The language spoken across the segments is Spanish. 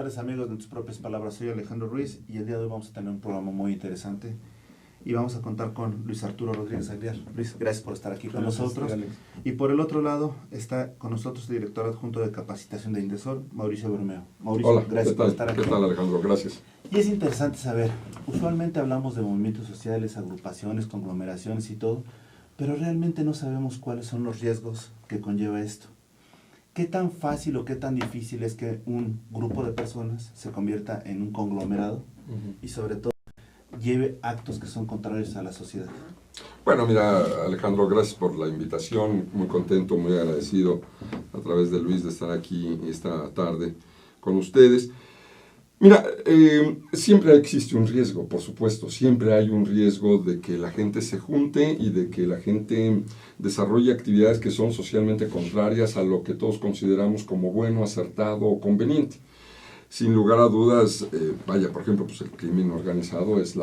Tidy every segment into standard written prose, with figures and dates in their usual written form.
tardes amigos de tus propias palabras, soy Alejandro Ruiz y el día de hoy vamos a tener un programa muy interesante y vamos a contar con Luis Arturo Rodríguez Aguilar. Luis, gracias por estar aquí con nosotros. Y por el otro lado está con nosotros el director adjunto de capacitación de Indesol, Mauricio Bermeo. Mauricio, hola, gracias por estar aquí. ¿Qué tal Alejandro? Gracias. Y es interesante saber, usualmente hablamos de movimientos sociales, agrupaciones, conglomeraciones y todo, pero realmente no sabemos cuáles son los riesgos que conlleva esto. ¿Qué tan fácil o qué tan difícil es que un grupo de personas se convierta en un conglomerado y sobre todo lleve actos que son contrarios a la sociedad? Bueno, mira Alejandro, gracias por la invitación, muy contento, muy agradecido a través de Luis de estar aquí esta tarde con ustedes. Mira, siempre existe un riesgo, por supuesto, siempre hay un riesgo de que la gente se junte y de que la gente desarrolle actividades que son socialmente contrarias a lo que todos consideramos como bueno, acertado o conveniente. Sin lugar a dudas, por ejemplo, pues el crimen organizado es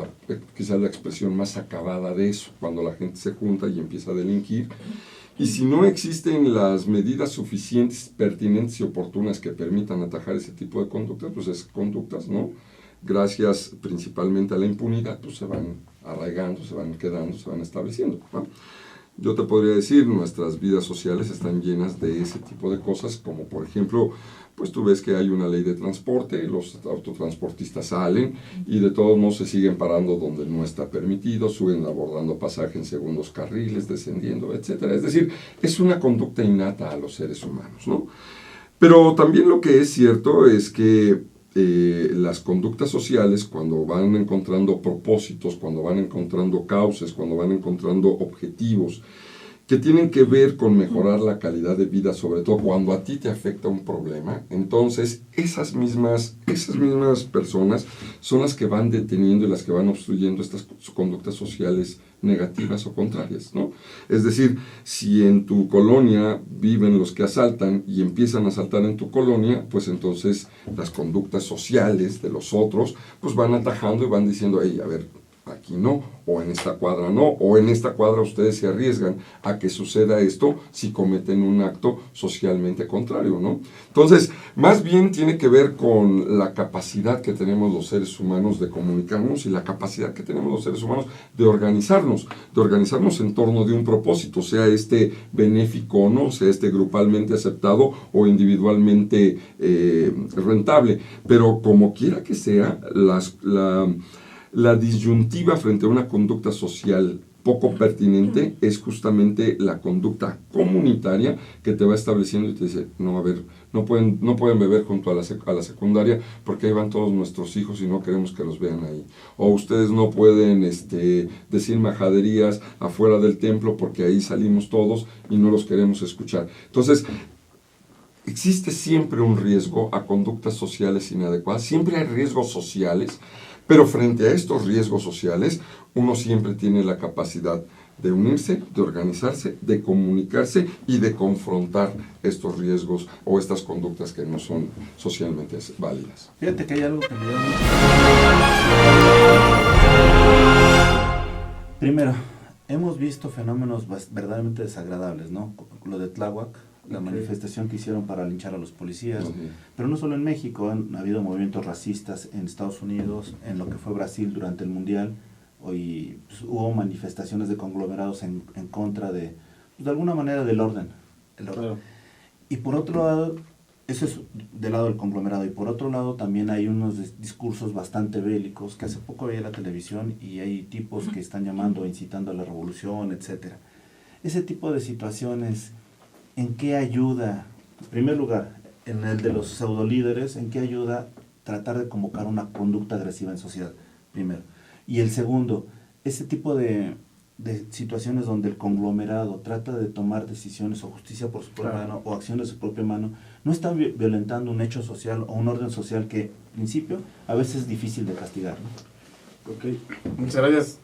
quizás la expresión más acabada de eso, cuando la gente se junta y empieza a delinquir. Y si no existen las medidas suficientes, pertinentes y oportunas que permitan atajar ese tipo de conductas, pues esas conductas, ¿no? Gracias principalmente a la impunidad, pues se van arraigando, se van quedando, se van estableciendo, ¿no? Yo te podría decir, nuestras vidas sociales están llenas de ese tipo de cosas, como por ejemplo, pues tú ves que hay una ley de transporte, los autotransportistas salen y de todos modos se siguen parando donde no está permitido, suben abordando pasaje en segundos carriles, descendiendo, etcétera. Es decir, es una conducta innata a los seres humanos, ¿no? Pero también lo que es cierto es que las conductas sociales, cuando van encontrando propósitos, cuando van encontrando causas, cuando van encontrando objetivos que tienen que ver con mejorar la calidad de vida, sobre todo cuando a ti te afecta un problema, entonces esas mismas personas son las que van deteniendo y las que van obstruyendo estas conductas sociales negativas o contrarias, ¿no? Es decir, si en tu colonia viven los que asaltan y empiezan a asaltar en tu colonia, pues entonces las conductas sociales de los otros pues van atajando y van diciendo, hey, a ver, aquí no, o en esta cuadra no, o en esta cuadra ustedes se arriesgan a que suceda esto si cometen un acto socialmente contrario, ¿no? Entonces, más bien tiene que ver con la capacidad que tenemos los seres humanos de comunicarnos y la capacidad que tenemos los seres humanos de organizarnos en torno de un propósito, sea este benéfico o no, sea este grupalmente aceptado o individualmente rentable, pero como quiera que sea, la disyuntiva frente a una conducta social poco pertinente es justamente la conducta comunitaria que te va estableciendo y te dice, no, a ver, no pueden beber junto a la secundaria porque ahí van todos nuestros hijos y no queremos que los vean ahí. O ustedes no pueden decir majaderías afuera del templo porque ahí salimos todos y no los queremos escuchar. Entonces, existe siempre un riesgo a conductas sociales inadecuadas, siempre hay riesgos sociales, pero frente a estos riesgos sociales, uno siempre tiene la capacidad de unirse, de organizarse, de comunicarse y de confrontar estos riesgos o estas conductas que no son socialmente válidas. Fíjate que hay algo que me llama mucho. Primero, hemos visto fenómenos verdaderamente desagradables, ¿no? Lo de Tláhuac, la manifestación que hicieron para linchar a los policías, pero no solo en México, han habido movimientos racistas en Estados Unidos, en lo que fue Brasil durante el Mundial, hoy pues, hubo manifestaciones de conglomerados en contra de alguna manera del orden. Claro. Y por otro lado, eso es del lado del conglomerado, y por otro lado también hay unos discursos bastante bélicos, que hace poco veía la televisión y hay tipos que están llamando, incitando a la revolución, etcétera. Ese tipo de situaciones, ¿en qué ayuda? En primer lugar, en el de los pseudolíderes, ¿en qué ayuda tratar de convocar una conducta agresiva en sociedad? Primero. Y el segundo, ese tipo de situaciones donde el conglomerado trata de tomar decisiones o justicia por su propia mano o acciones de su propia mano, no está violentando un hecho social o un orden social que, en principio, a veces es difícil de castigar, ¿no? Ok, muchas gracias.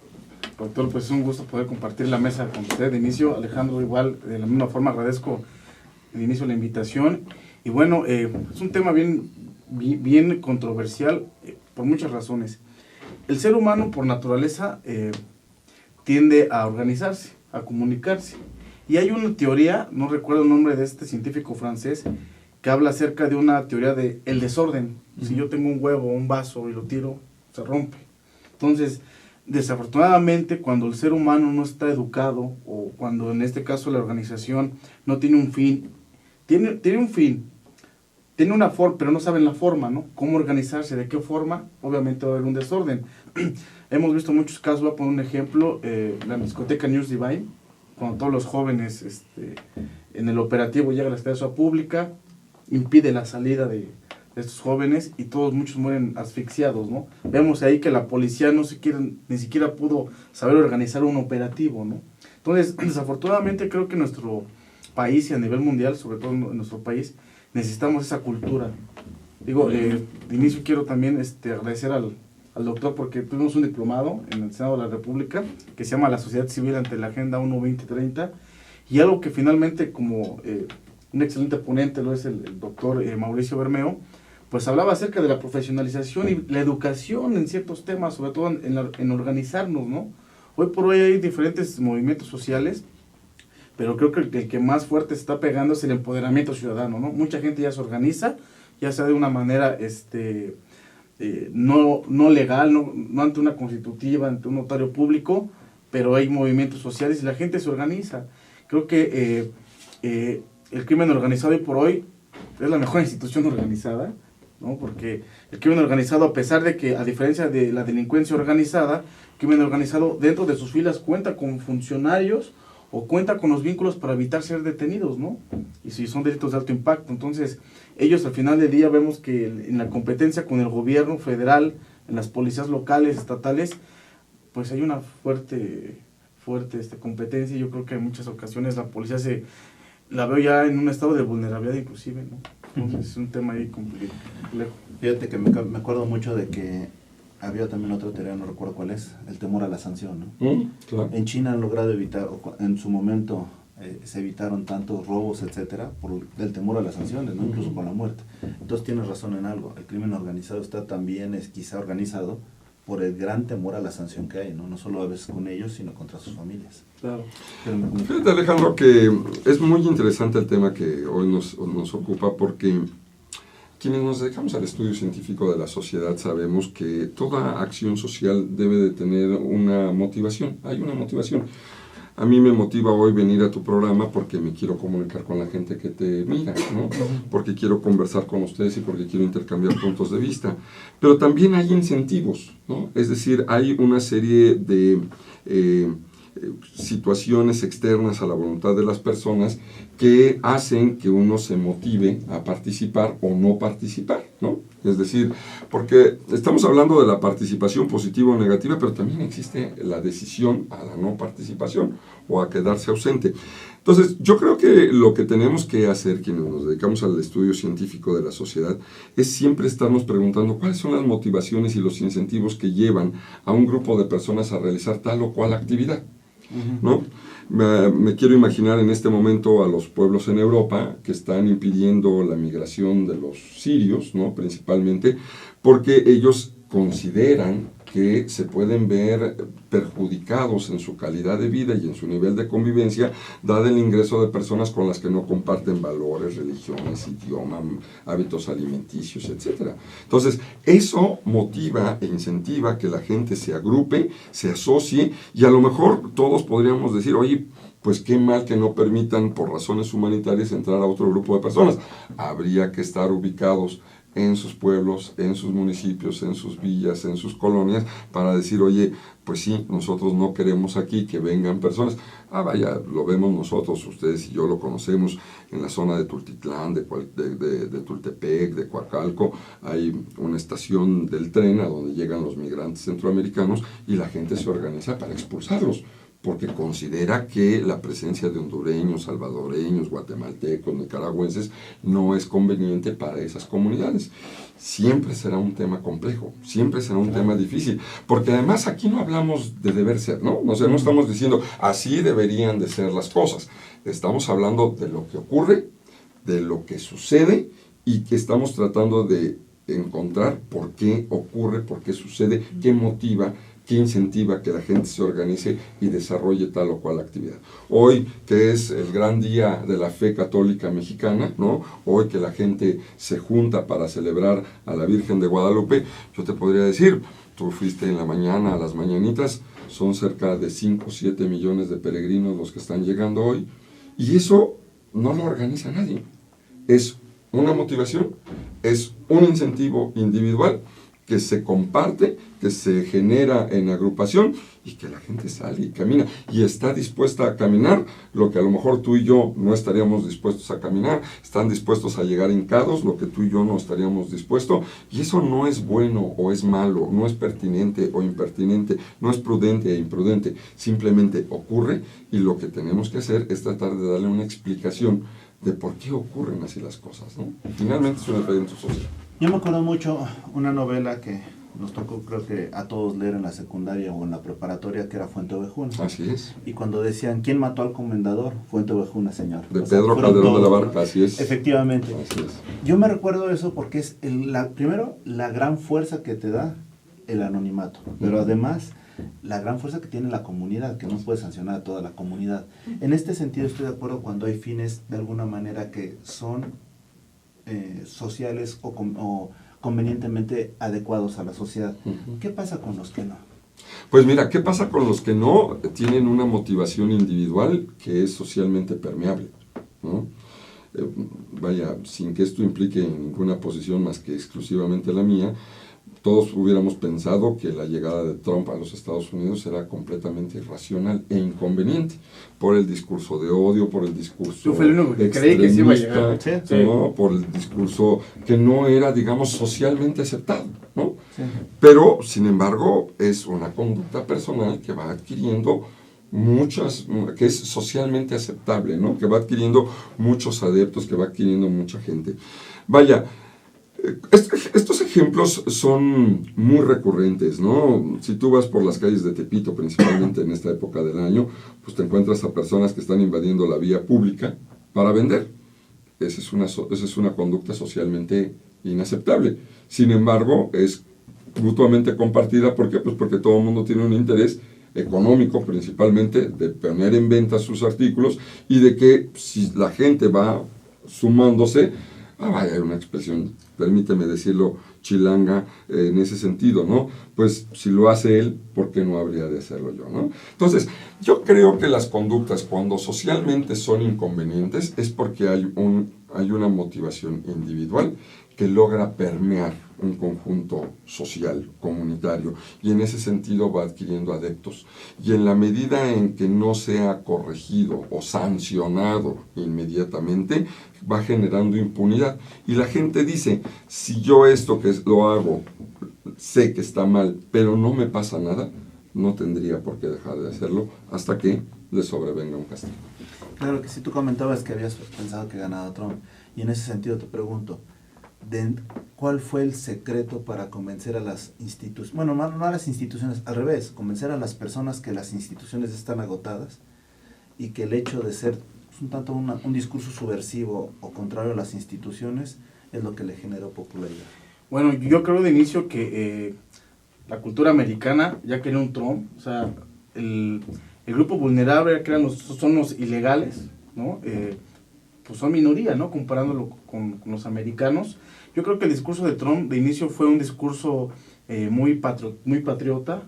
Doctor, pues es un gusto poder compartir la mesa con usted. De inicio, Alejandro, igual, de la misma forma agradezco de inicio la invitación. Y bueno, es un tema bien controversial por muchas razones. El ser humano, por naturaleza, tiende a organizarse, a comunicarse. Y hay una teoría, no recuerdo el nombre de este científico francés, que habla acerca de una teoría de el desorden. Si yo tengo un huevo o un vaso y lo tiro, se rompe. Entonces, desafortunadamente, cuando el ser humano no está educado, o cuando en este caso la organización no tiene un fin, tiene un fin, tiene una forma, pero no saben la forma, ¿no? Cómo organizarse, de qué forma, obviamente va a haber un desorden. Hemos visto muchos casos, voy a poner un ejemplo, la discoteca News Divine, cuando todos los jóvenes en el operativo llega a la esclavitud pública, impide la salida de estos jóvenes y muchos mueren asfixiados, ¿no? Vemos ahí que la policía ni siquiera pudo saber organizar un operativo, ¿no? Entonces, desafortunadamente creo que nuestro país y a nivel mundial, sobre todo en nuestro país, necesitamos esa cultura. Digo, de inicio quiero también agradecer al doctor porque tuvimos un diplomado en el Senado de la República que se llama La Sociedad Civil ante la Agenda 1-2030 y algo que finalmente como un excelente ponente lo es el doctor Mauricio Bermeo, pues hablaba acerca de la profesionalización y la educación en ciertos temas, sobre todo en organizarnos, ¿no? Hoy por hoy hay diferentes movimientos sociales, pero creo que el que más fuerte se está pegando es el empoderamiento ciudadano, ¿no? Mucha gente ya se organiza, ya sea de una manera no legal, no ante una constitutiva, ante un notario público, pero hay movimientos sociales y la gente se organiza. Creo que el crimen organizado hoy por hoy es la mejor institución organizada, ¿no? Porque el crimen organizado, a pesar de que, a diferencia de la delincuencia organizada, el crimen organizado dentro de sus filas cuenta con funcionarios o cuenta con los vínculos para evitar ser detenidos, ¿no? Y si son delitos de alto impacto. Entonces, ellos al final del día vemos que en la competencia con el gobierno federal, en las policías locales, estatales, pues hay una fuerte competencia y yo creo que en muchas ocasiones la policía la veo ya en un estado de vulnerabilidad inclusive, ¿no? Entonces es un tema ahí complejo. Fíjate que me acuerdo mucho de que había también otra teoría, no recuerdo cuál es, el temor a la sanción, ¿no? Claro. En China han logrado evitar, en su momento se evitaron tantos robos, etcétera, por el temor a las sanciones, ¿no? Incluso con la muerte. Entonces tienes razón en algo, el crimen organizado está también, quizá organizado por el gran temor a la sanción que hay, ¿no? No solo a veces con ellos, sino contra sus familias. Claro. Fíjate, Alejandro, que es muy interesante el tema que hoy nos ocupa porque quienes nos dedicamos al estudio científico de la sociedad sabemos que toda acción social debe de tener una motivación, hay una motivación. A mí me motiva hoy venir a tu programa porque me quiero comunicar con la gente que te mira, ¿no? Porque quiero conversar con ustedes y porque quiero intercambiar puntos de vista. Pero también hay incentivos, ¿no? Es decir, hay una serie de situaciones externas a la voluntad de las personas que hacen que uno se motive a participar o no participar, ¿no? Es decir, porque estamos hablando de la participación positiva o negativa, pero también existe la decisión a la no participación o a quedarse ausente. Entonces, yo creo que lo que tenemos que hacer, quienes nos dedicamos al estudio científico de la sociedad, es siempre estarnos preguntando cuáles son las motivaciones y los incentivos que llevan a un grupo de personas a realizar tal o cual actividad, ¿no? Me quiero imaginar en este momento a los pueblos en Europa que están impidiendo la migración de los sirios, ¿no? Principalmente porque ellos consideran que se pueden ver perjudicados en su calidad de vida y en su nivel de convivencia, dado el ingreso de personas con las que no comparten valores, religiones, idioma, hábitos alimenticios, etc. Entonces, eso motiva e incentiva que la gente se agrupe, se asocie, y a lo mejor todos podríamos decir, oye, pues qué mal que no permitan por razones humanitarias entrar a otro grupo de personas. Habría que estar ubicados en sus pueblos, en sus municipios, en sus villas, en sus colonias, para decir, oye, pues sí, nosotros no queremos aquí que vengan personas. Vaya, lo vemos nosotros, ustedes y yo lo conocemos en la zona de Tultitlán, de Tultepec, de Coacalco, hay una estación del tren a donde llegan los migrantes centroamericanos y la gente se organiza para expulsarlos, porque considera que la presencia de hondureños, salvadoreños, guatemaltecos, nicaragüenses no es conveniente para esas comunidades. Siempre será un tema complejo, siempre será un tema difícil, porque además aquí no hablamos de deber ser, ¿no? O sea, no estamos diciendo así deberían de ser las cosas. Estamos hablando de lo que ocurre, de lo que sucede y que estamos tratando de encontrar por qué ocurre, por qué sucede, qué motiva ¿Qué incentiva que la gente se organice y desarrolle tal o cual actividad? Hoy, que es el gran día de la fe católica mexicana, ¿no? Hoy que la gente se junta para celebrar a la Virgen de Guadalupe, yo te podría decir, tú fuiste en la mañana a las mañanitas, son cerca de 5 o 7 millones de peregrinos los que están llegando hoy, y eso no lo organiza nadie. Es una motivación, es un incentivo individual que se comparte, que se genera en agrupación y que la gente sale y camina y está dispuesta a caminar lo que a lo mejor tú y yo no estaríamos dispuestos a caminar, están dispuestos a llegar hincados lo que tú y yo no estaríamos dispuestos, y eso no es bueno o es malo, no es pertinente o impertinente, no es prudente e imprudente, simplemente ocurre, y lo que tenemos que hacer es tratar de darle una explicación de por qué ocurren así las cosas, ¿no? Finalmente es un evento social. Yo me acuerdo mucho una novela que nos tocó, creo que a todos leer en la secundaria o en la preparatoria, que era Fuente Ovejuna. Así es. Y cuando decían, ¿quién mató al comendador? Fuente Ovejuna, señor. De Pedro Calderón de la Barca, así es. Efectivamente. Así es. Yo me recuerdo eso porque es, primero, la gran fuerza que te da el anonimato, pero además la gran fuerza que tiene la comunidad, que no puede sancionar a toda la comunidad. En este sentido estoy de acuerdo cuando hay fines de alguna manera que son sociales o convenientemente adecuados a la sociedad. ¿Qué pasa con los que no? Pues mira, ¿qué pasa con los que no tienen una motivación individual que es socialmente permeable, ¿no? Vaya, sin que esto implique ninguna posición más que exclusivamente la mía, todos hubiéramos pensado que la llegada de Trump a los Estados Unidos era completamente irracional e inconveniente por el discurso de odio, por el discurso yo fui el único que creí que se iba a llegar. Sí. ¿No? Por el discurso que no era, digamos, socialmente aceptado, ¿no? Sí. Pero, sin embargo, es una conducta personal que va adquiriendo que es socialmente aceptable, ¿no? Que va adquiriendo muchos adeptos, que va adquiriendo mucha gente. Vaya, estos ejemplos son muy recurrentes, ¿no? Si tú vas por las calles de Tepito, principalmente en esta época del año, pues te encuentras a personas que están invadiendo la vía pública para vender. Esa es una conducta socialmente inaceptable. Sin embargo, es mutuamente compartida. ¿Por qué? Pues porque todo el mundo tiene un interés económico, principalmente, de poner en venta sus artículos, y de que si la gente va sumándose, vaya, hay una expresión, permíteme decirlo, chilanga, en ese sentido, ¿no? Pues si lo hace él, ¿por qué no habría de hacerlo yo, no? Entonces, yo creo que las conductas, cuando socialmente son inconvenientes, es porque hay una motivación individual que logra permear un conjunto social, comunitario, y en ese sentido va adquiriendo adeptos. Y en la medida en que no sea corregido o sancionado inmediatamente, va generando impunidad. Y la gente dice, si yo esto que lo hago, sé que está mal, pero no me pasa nada, no tendría por qué dejar de hacerlo hasta que le sobrevenga un castigo. Claro que sí, tú comentabas que habías pensado que ganaba Trump, y en ese sentido te pregunto, ¿cuál fue el secreto para convencer a las instituciones, bueno, no a las instituciones, al revés, convencer a las personas que las instituciones están agotadas y que el hecho de ser un tanto un discurso subversivo o contrario a las instituciones es lo que le generó popularidad? Bueno, yo creo de inicio que la cultura americana ya quería un Trump, o sea, el grupo vulnerable ya que son los ilegales, ¿no? Pues son minoría, ¿no? Comparándolo con los americanos. Yo creo que el discurso de Trump de inicio fue un discurso muy patriota,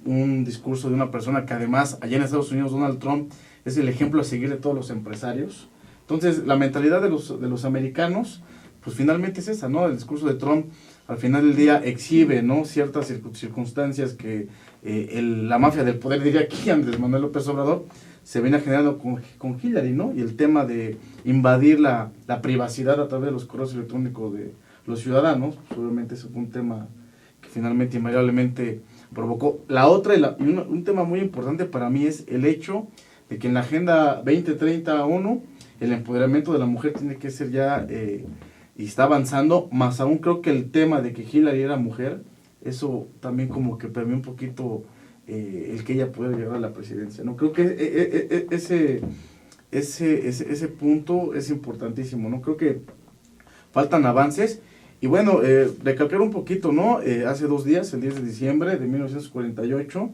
un discurso de una persona que además allá en Estados Unidos Donald Trump es el ejemplo a seguir de todos los empresarios. Entonces la mentalidad de los americanos pues finalmente es esa, ¿no? El discurso de Trump al final del día exhibe, ¿no? Ciertas circunstancias que la mafia del poder, diría aquí Andrés Manuel López Obrador, se viene generando con Hillary, ¿no? Y el tema de invadir la privacidad a través de los correos electrónicos de los ciudadanos, pues obviamente ese fue un tema que finalmente invariablemente provocó. La otra, un tema muy importante para mí es el hecho de que en la Agenda 2030 ONU, el empoderamiento de la mujer tiene que ser ya, y está avanzando, más aún creo que el tema de que Hillary era mujer, eso también como que permeó un poquito el que ella pueda llegar a la presidencia, ¿no? Creo que ese punto es importantísimo, ¿no? Creo que faltan avances Y bueno, recalcar un poquito, ¿no? Hace 2 días, el 10 de diciembre de 1948,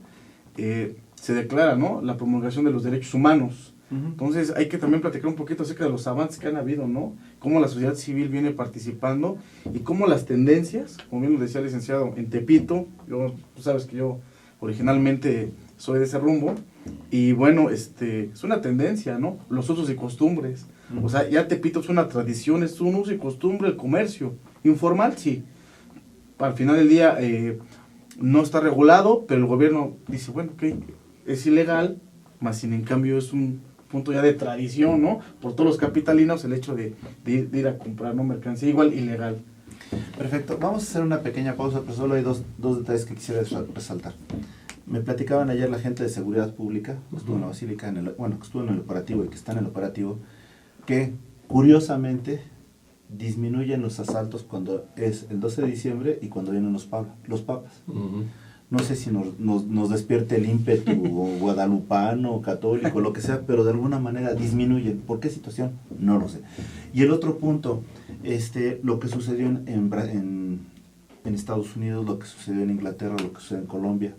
se declara, ¿no?, la promulgación de los derechos humanos. Entonces hay que también platicar un poquito acerca de los avances que han habido, ¿no? Cómo la sociedad civil viene participando y cómo las tendencias, como bien lo decía el licenciado, en Tepito, tú sabes que yo originalmente soy de ese rumbo, y bueno, es una tendencia, ¿no? Los usos y costumbres. O sea, ya Tepito es una tradición, es un uso y costumbre, el comercio. Informal, sí. Al final del día no está regulado, pero el gobierno dice, bueno, ok, es ilegal, más sin en cambio es un punto ya de tradición, ¿no? Por todos los capitalinos, el hecho de ir a comprar, ¿no?, mercancía igual ilegal. Perfecto, vamos a hacer una pequeña pausa, pero solo hay dos detalles que quisiera resaltar. Me platicaban ayer la gente de seguridad pública, que estuvo en la Basílica, que estuvo en el operativo y que está en el operativo, que curiosamente disminuyen los asaltos cuando es el 12 de diciembre y cuando vienen los papas. No sé si nos despierte el ímpetu guadalupano, católico, lo que sea, pero de alguna manera disminuyen. ¿Por qué situación? No lo sé. Y el otro punto, lo que sucedió en Estados Unidos, lo que sucedió en Inglaterra, lo que sucedió en Colombia.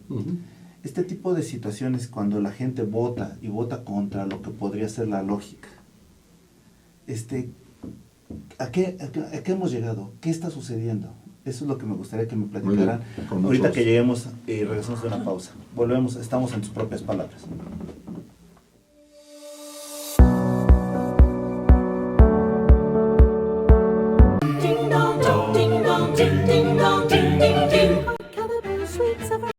Este tipo de situaciones, cuando la gente vota y vota contra lo que podría ser la lógica, ¿a qué hemos llegado? ¿Qué está sucediendo? Eso es lo que me gustaría que me platicaran. Ahorita que lleguemos y regresamos de una pausa. Volvemos, estamos en tus propias palabras. Ding dong, ding dong, ding ding dong, ding ding ding. Cover sweets of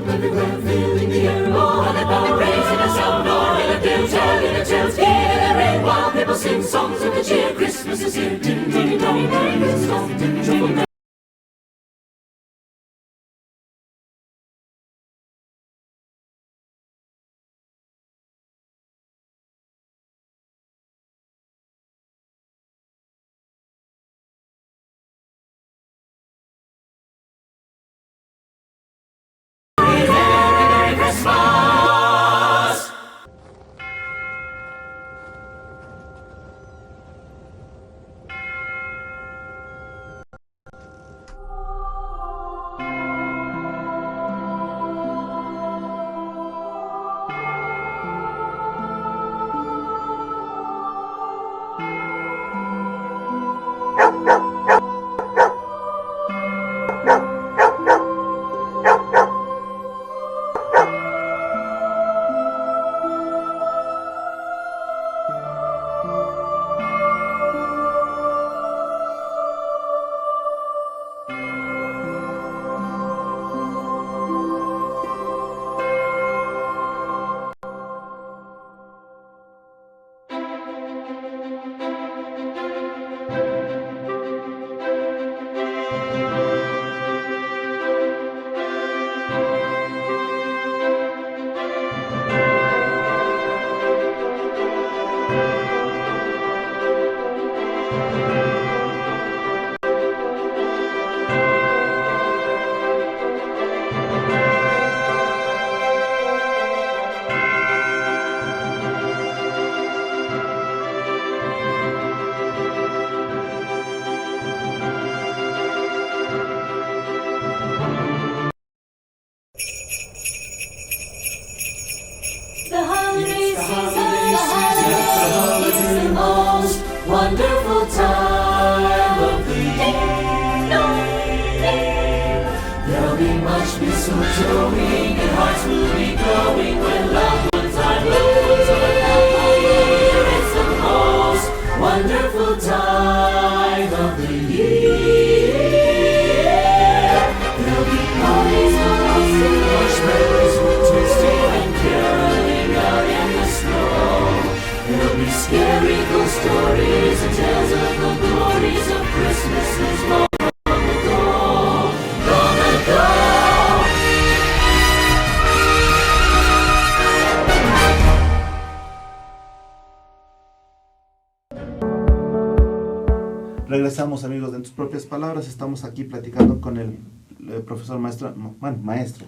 everywhere, filling the air. Oh, and the raising a sound, or in a dim telling the tales, getting the rain while people sing songs of the cheer. Christmas is here, ding ding dong, ding ding dong, ding ding dong. The holiday season is the most wonderful time of the year. There'll be much mistletoeing and hearts will be glowing when loved ones are here. It's the most wonderful time of the year. There'll be parties, balloons, and marshmallows, twisting and caroling out in the snow. There'll be scary ghost stories and tales of the glories of Christmases long ago, long ago. Regresamos, amigos, de tus propias palabras. Estamos aquí platicando con profesor maestro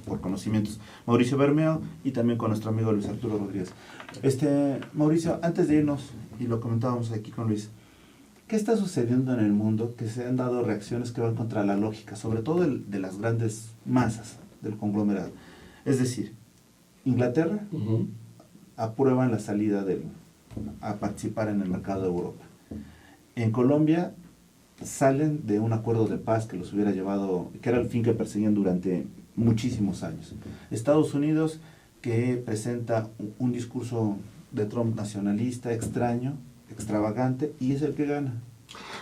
por conocimientos, Mauricio Bermeo, y también con nuestro amigo Luis Arturo Rodríguez. Mauricio, antes de irnos, y lo comentábamos aquí con Luis, ¿qué está sucediendo en el mundo que se han dado reacciones que van contra la lógica, sobre todo de las grandes masas del conglomerado? Es decir, Inglaterra aprueban la salida a participar en el mercado de Europa. En Colombia salen de un acuerdo de paz que los hubiera llevado, que era el fin que perseguían durante muchísimos años. Estados Unidos, que presenta un discurso de Trump nacionalista, extraño, extravagante, y es el que gana.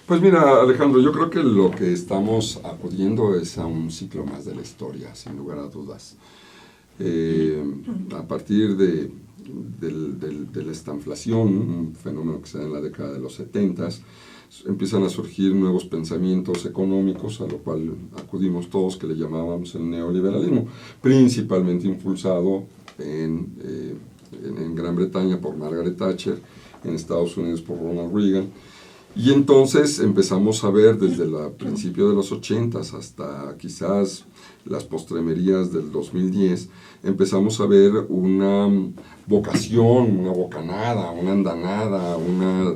Pues mira, Alejandro, yo creo que lo que estamos acudiendo es a un ciclo más de la historia, sin lugar a dudas. A partir de la estanflación, un fenómeno que se da en la década de los 70s, empiezan a surgir nuevos pensamientos económicos, a lo cual acudimos todos, que le llamábamos el neoliberalismo, principalmente impulsado en Gran Bretaña por Margaret Thatcher, en Estados Unidos por Ronald Reagan. Y entonces empezamos a ver desde el principio de los 80s hasta quizás las postremerías del 2010, empezamos a ver una vocación, una bocanada, una andanada, una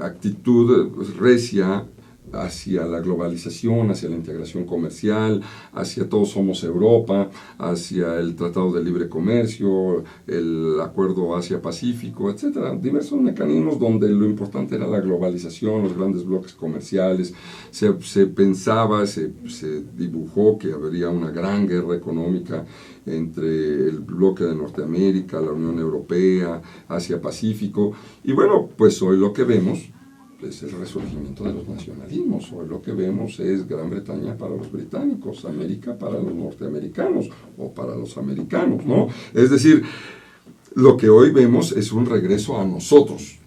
actitud recia hacia la globalización, hacia la integración comercial, hacia todos somos Europa, hacia el Tratado de Libre Comercio, el Acuerdo Asia-Pacífico, etcétera. Diversos mecanismos donde lo importante era la globalización, los grandes bloques comerciales. Se pensaba, se dibujó que habría una gran guerra económica entre el bloque de Norteamérica, la Unión Europea, Asia-Pacífico. Y bueno, pues hoy lo que vemos es el resurgimiento de los nacionalismos. Hoy lo que vemos es Gran Bretaña para los británicos, América para los norteamericanos o para los americanos, ¿no? Es decir, lo que hoy vemos es un regreso a nosotros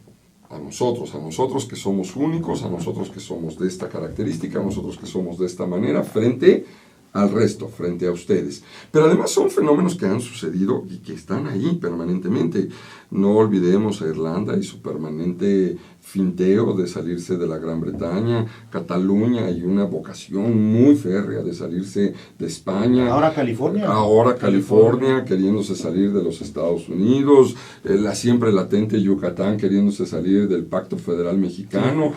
que somos únicos, a nosotros que somos de esta característica, a nosotros que somos de esta manera, frente al resto, frente a ustedes. Pero además son fenómenos que han sucedido y que están ahí permanentemente. No olvidemos a Irlanda y su permanente finteo de salirse de la Gran Bretaña, Cataluña y una vocación muy férrea de salirse de España. Ahora California. Ahora California queriéndose salir de los Estados Unidos, la siempre latente Yucatán queriéndose salir del Pacto Federal Mexicano.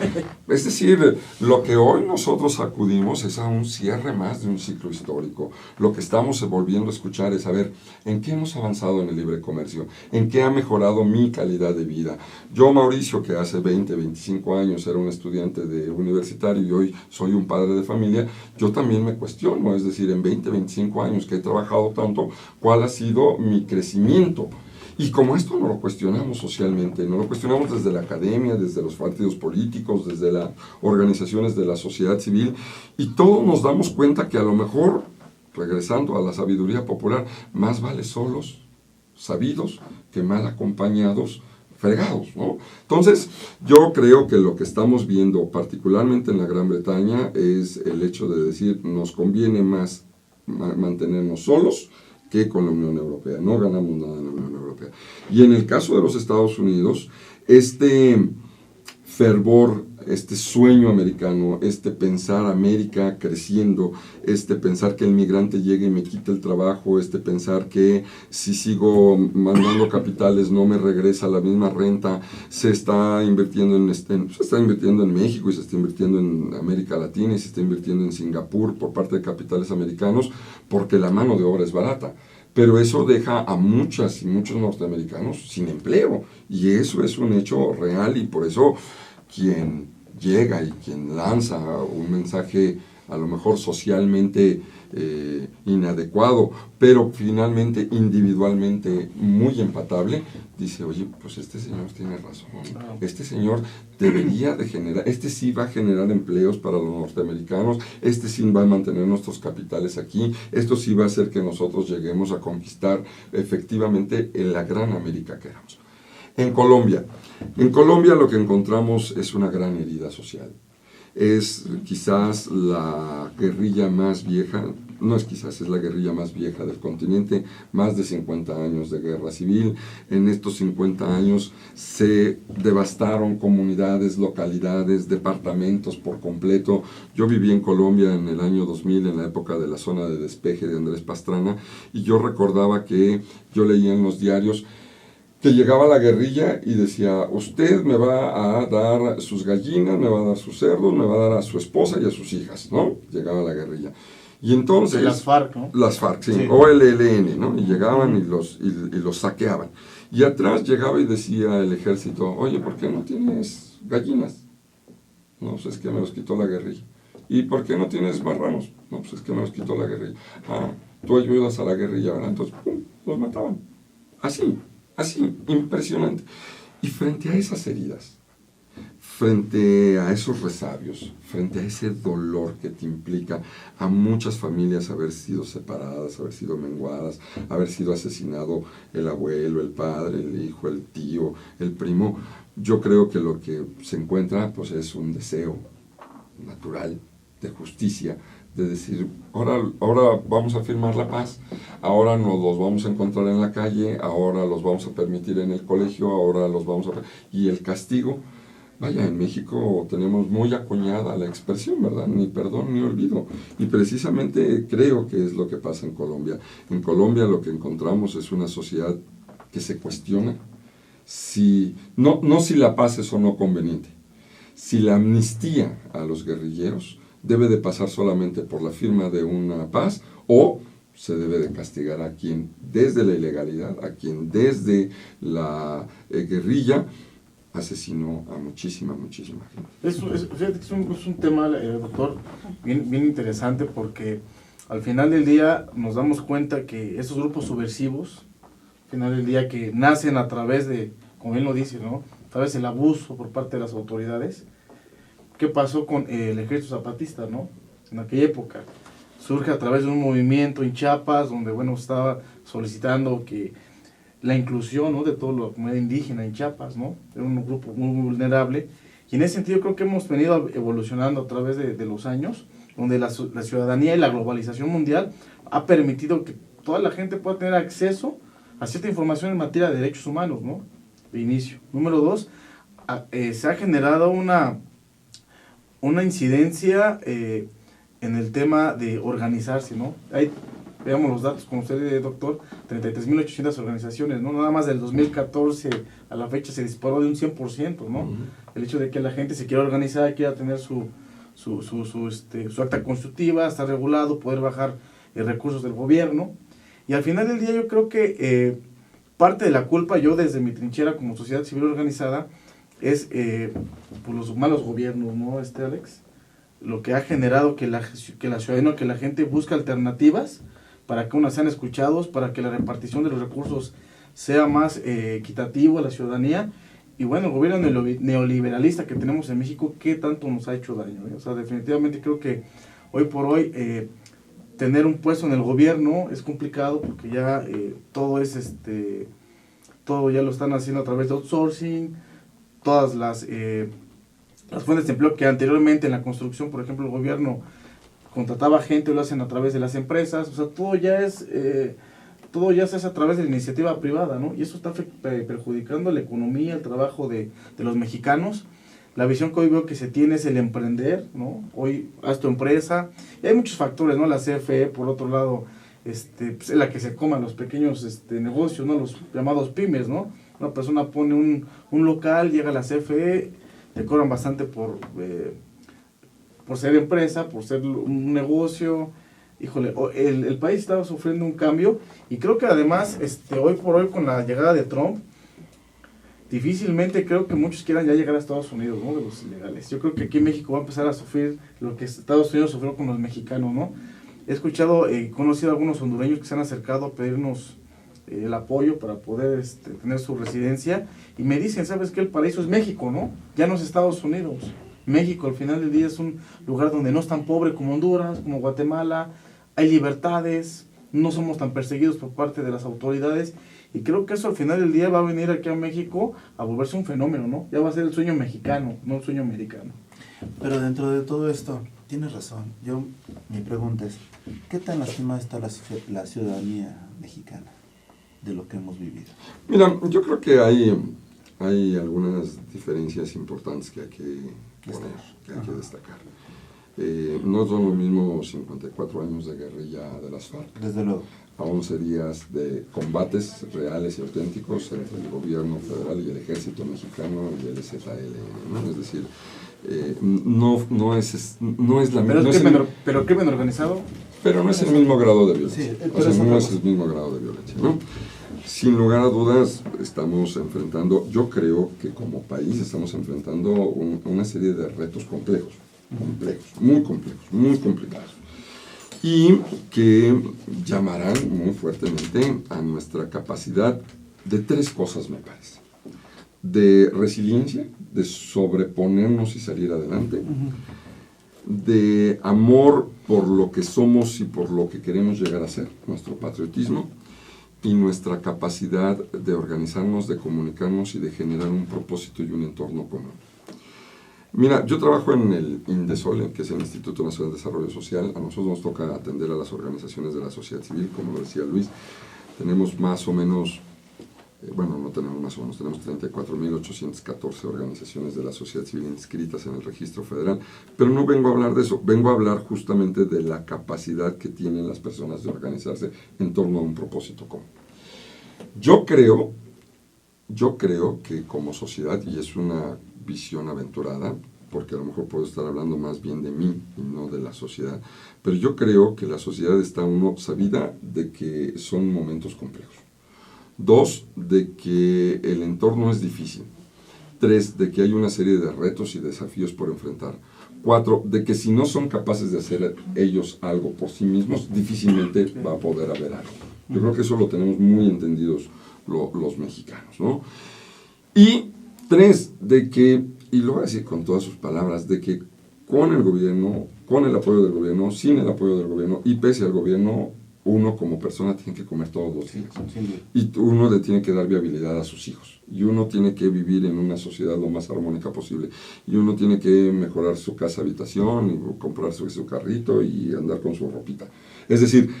Es decir, lo que hoy nosotros acudimos es a un cierre más de un ciclo histórico. Lo que estamos volviendo a escuchar es, a ver, ¿en qué hemos avanzado en el libre comercio? ¿En qué ha mejorado mi calidad de vida? Yo, Mauricio, que hace 25 años era un estudiante universitario y hoy soy un padre de familia, yo también me cuestiono, es decir, en 25 años que he trabajado tanto, ¿cuál ha sido mi crecimiento? Y como esto no lo cuestionamos socialmente, no lo cuestionamos desde la academia, desde los partidos políticos, desde las organizaciones de la sociedad civil, y todos nos damos cuenta que a lo mejor, regresando a la sabiduría popular, más vale solos, sabidos, que mal acompañados, fregados, ¿no? Entonces, yo creo que lo que estamos viendo, particularmente en la Gran Bretaña, es el hecho de decir, nos conviene más mantenernos solos que con la Unión Europea. No ganamos nada en la Unión Europea. Y en el caso de los Estados Unidos, este fervor, este sueño americano, este pensar América creciendo, este pensar que el migrante llegue y me quite el trabajo, este pensar que si sigo mandando capitales no me regresa la misma renta, se está invirtiendo en México y se está invirtiendo en América Latina y se está invirtiendo en Singapur por parte de capitales americanos porque la mano de obra es barata. Pero eso deja a muchas y muchos norteamericanos sin empleo y eso es un hecho real y por eso quien llega y quien lanza un mensaje a lo mejor socialmente inadecuado, pero finalmente individualmente muy empatable, dice, oye, pues este señor tiene razón, este señor debería de generar, este sí va a generar empleos para los norteamericanos, este sí va a mantener nuestros capitales aquí, esto sí va a hacer que nosotros lleguemos a conquistar efectivamente en la gran América que éramos. En Colombia lo que encontramos es una gran herida social. es quizás la guerrilla más vieja, no es quizás, es la guerrilla más vieja del continente, más de 50 años de guerra civil. En estos 50 años se devastaron comunidades, localidades, departamentos por completo. Yo viví en Colombia en el año 2000, en la época de la zona de despeje de Andrés Pastrana, y yo recordaba que yo leía en los diarios que llegaba la guerrilla y decía, usted me va a dar sus gallinas, me va a dar sus cerdos, me va a dar a su esposa y a sus hijas, ¿no? Llegaba la guerrilla. Y entonces... De las FARC, ¿no? Las FARC, sí, Sí. o el ELN, ¿no? Y llegaban y los saqueaban. Y atrás llegaba y decía el ejército, oye, ¿por qué no tienes gallinas? No, pues es que me los quitó la guerrilla. ¿Y por qué no tienes marranos? No, pues es que me los quitó la guerrilla. Ah, tú ayudas a la guerrilla, ¿verdad? Entonces, ¡pum!, los mataban. Así, impresionante. Y frente a esas heridas, frente a esos resabios, frente a ese dolor que te implica a muchas familias haber sido separadas, haber sido menguadas, haber sido asesinado el abuelo, el padre, el hijo, el tío, el primo, yo creo que lo que se encuentra pues es un deseo natural de justicia, de decir, ahora vamos a firmar la paz, ahora nos los vamos a encontrar en la calle, ahora los vamos a permitir en el colegio, ahora los vamos a... Y el castigo, vaya, en México tenemos muy acuñada la expresión, ¿verdad? Ni perdón ni olvido. Y precisamente creo que es lo que pasa en Colombia. En Colombia lo que encontramos es una sociedad que se cuestiona si, no si la paz es o no conveniente, si la amnistía a los guerrilleros debe de pasar solamente por la firma de una paz o se debe de castigar a quien desde la ilegalidad, a quien desde la guerrilla asesinó a muchísima gente. Fíjate que es un tema, doctor, bien interesante, porque al final del día nos damos cuenta que esos grupos subversivos, al final del día, que nacen a través de, como bien lo dice, ¿no?, a través del abuso por parte de las autoridades. ¿Qué pasó con el ejército zapatista, no? En aquella época surge a través de un movimiento en Chiapas, donde, bueno, estaba solicitando que la inclusión, ¿no?, de toda la comunidad indígena en Chiapas, ¿no? Era un grupo muy vulnerable, y en ese sentido creo que hemos venido evolucionando a través de los años, donde la ciudadanía y la globalización mundial ha permitido que toda la gente pueda tener acceso a cierta información en materia de derechos humanos, ¿no?, de inicio. Número 2, se ha generado una incidencia en el tema de organizarse, ¿no? Hay, veamos los datos con usted, doctor, 33.800 organizaciones, ¿no? Nada más del 2014 a la fecha se disparó de un 100%, ¿no? El hecho de que la gente se quiera organizar, quiera tener su acta constitutiva, estar regulado, poder bajar recursos del gobierno. Y al final del día yo creo que parte de la culpa, yo desde mi trinchera como sociedad civil organizada, es por los malos gobiernos, ¿no, Alex? Lo que ha generado que la ciudadanía, que la gente busca alternativas para que unas sean escuchados, para que la repartición de los recursos sea más equitativo a la ciudadanía. Y bueno, el gobierno neoliberalista que tenemos en México, ¿qué tanto nos ha hecho daño? O sea, definitivamente creo que hoy por hoy tener un puesto en el gobierno es complicado, porque ya todo ya lo están haciendo a través de outsourcing. Todas las fuentes de empleo que anteriormente en la construcción, por ejemplo, el gobierno contrataba gente, lo hacen a través de las empresas. O sea, todo ya se hace a través de la iniciativa privada, ¿no? Y eso está perjudicando la economía, el trabajo de los mexicanos. La visión que hoy veo que se tiene es el emprender, ¿no? Hoy haz tu empresa. Y hay muchos factores, ¿no? La CFE, por otro lado, pues, es la que se coman los pequeños negocios, ¿no? Los llamados pymes, ¿no? Una persona pone un local, llega a la CFE, te cobran bastante por ser empresa, por ser un negocio. Híjole, el país estaba sufriendo un cambio, y creo que además, hoy por hoy, con la llegada de Trump, difícilmente creo que muchos quieran ya llegar a Estados Unidos, ¿no?, de los ilegales. Yo creo que aquí en México va a empezar a sufrir lo que Estados Unidos sufrió con los mexicanos, ¿no? He escuchado, conocido a algunos hondureños que se han acercado a pedirnos el apoyo para poder tener su residencia, y me dicen, ¿sabes qué? El paraíso es México, ¿no? Ya no es Estados Unidos. México al final del día es un lugar donde no es tan pobre como Honduras, como Guatemala, hay libertades, no somos tan perseguidos por parte de las autoridades, y creo que eso al final del día va a venir aquí a México a volverse un fenómeno, ¿no? Ya va a ser el sueño mexicano, no el sueño americano. Pero dentro de todo esto, tienes razón. Mi pregunta es, ¿qué tan lastimada está la ciudadanía mexicana de lo que hemos vivido? Mira, yo creo que hay algunas diferencias importantes que hay que destacar. No son lo mismo 54 años de guerrilla de las FARC. Desde luego. A 11 días de combates reales y auténticos entre el gobierno federal y el ejército mexicano y el ZLN, ¿no? Es decir, no es la misma... Pero el crimen organizado... Pero no es el mismo grado de violencia. Sí, no es el mismo grado de violencia, ¿no? Sin lugar a dudas, estamos enfrentando, yo creo que como país estamos enfrentando una serie de retos complejos, muy complicados, y que llamarán muy fuertemente a nuestra capacidad de 3 cosas, me parece. De resiliencia, de sobreponernos y salir adelante, de amor por lo que somos y por lo que queremos llegar a ser, nuestro patriotismo, y nuestra capacidad de organizarnos, de comunicarnos y de generar un propósito y un entorno común. Mira, yo trabajo en el INDESOL, que es el Instituto Nacional de Desarrollo Social. A nosotros nos toca atender a las organizaciones de la sociedad civil, como lo decía Luis. Tenemos más o menos, no tenemos más o menos, tenemos 34.814 organizaciones de la sociedad civil inscritas en el registro federal, pero no vengo a hablar de eso, vengo a hablar justamente de la capacidad que tienen las personas de organizarse en torno a un propósito común. Yo creo que como sociedad, y es una visión aventurada, porque a lo mejor puedo estar hablando más bien de mí y no de la sociedad, pero yo creo que la sociedad está sabida de que son momentos complejos. 2, de que el entorno es difícil. 3, de que hay una serie de retos y desafíos por enfrentar. 4, de que si no son capaces de hacer ellos algo por sí mismos, difícilmente va a poder haber algo. Yo creo que eso lo tenemos muy entendidos los mexicanos, ¿no? Y 3, de que, y lo voy a decir con todas sus palabras, de que con el gobierno, con el apoyo del gobierno, sin el apoyo del gobierno y pese al gobierno, uno como persona tiene que comer todos los días. Y uno le tiene que dar viabilidad a sus hijos. Y uno tiene que vivir en una sociedad lo más armónica posible. Y uno tiene que mejorar su casa habitación, y comprarse su carrito y andar con su ropita. Es decir,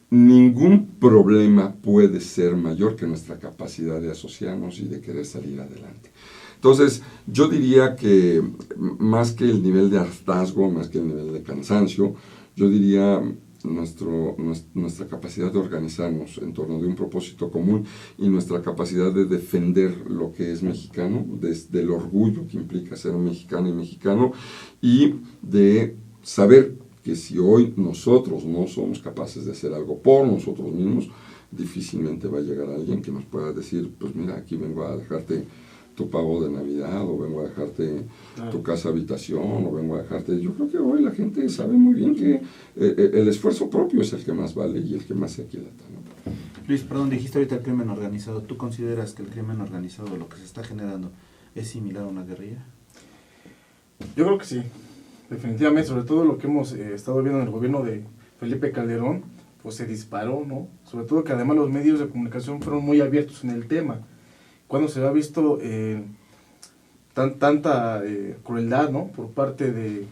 ningún problema puede ser mayor que nuestra capacidad de asociarnos y de querer salir adelante. Entonces, yo diría que más que el nivel de hartazgo, más que el nivel de cansancio, yo diría nuestra capacidad de organizarnos en torno de un propósito común y nuestra capacidad de defender lo que es mexicano, desde el orgullo que implica ser mexicano y mexicano, y de saber que si hoy nosotros no somos capaces de hacer algo por nosotros mismos, difícilmente va a llegar alguien que nos pueda decir, pues mira, aquí vengo a dejarte tu pago de Navidad, o vengo a dejarte tu casa habitación, o vengo a dejarte... Yo creo que hoy la gente sabe muy bien que el esfuerzo propio es el que más vale y el que más se aquieta, ¿no? Luis, perdón, dijiste ahorita el crimen organizado. ¿Tú consideras que el crimen organizado, lo que se está generando, es similar a una guerrilla? Yo creo que sí, definitivamente, sobre todo lo que hemos estado viendo en el gobierno de Felipe Calderón, pues se disparó, ¿no? Sobre todo que además los medios de comunicación fueron muy abiertos en el tema. Cuando se ha visto tanta crueldad, ¿no?, por parte de